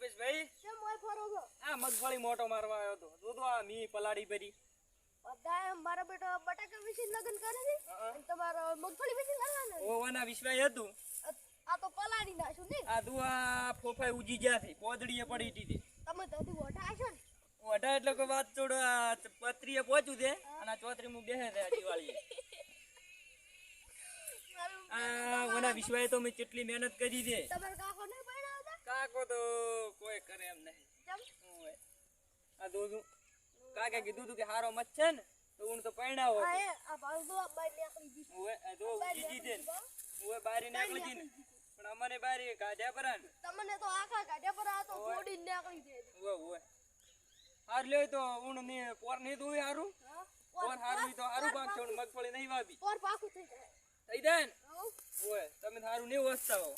કલ્પેશભાઈ કેમ મોય ફરો છો? આ મગફળી મોટો મારવા આવ્યો હતો. જો તો આ મી પલાડી ભરી. બધાય મારા બેટો બટાકા વિશે લગન કરે છે અને તમારો મગફળી વિશે કરવાના છે. ઓવાના વિશ્વાય હતું. આ તો પલાડી નાખ્યું ને. આ દુઆ ફોફાઈ ઉજી ગયા છે. પોદડીએ પડી હતી. તમે દાદી વોટા આશો ને. ઓઢા એટલે કોઈ વાત છોડો. આ પત્રીએ પહોંચ્યું છે અને આ ચોતરીમાં બેસે છે દિવાળીએ. આ ઓના વિશ્વાય તો મેં કેટલી મહેનત કરી છે. તમારા કાકો ને પડ્યા હતા? કાકો તો કોઈ કરે એમ નહીં. કેમ? ઓય. આ દોધું કાકે કીધું તું કે હારો મત છે ને તો હું તો પૈણાવો. આ ભાવ તો બાર નીકળી ગઈ. ઓય આ દો ઉજી જીતે ને. ઓય બારી નીકળી જી ને. પણ અમને બારી કાઢ્યા પરા ને. તમને તો આખા કાઢ્યા પર આ તો છોડીને નીકળી જાય. ઓય ઓય. હાર લ્યો તો હું ને પોર નહીં દઉં હારું. હા? પોર હારું તો હારું પાક છે મગફળી નહીં વાવી. પોર પાકું થઈ જાય. થઈ જાય ને. હો? ઓય તમે હારું નહીં વસતા હો.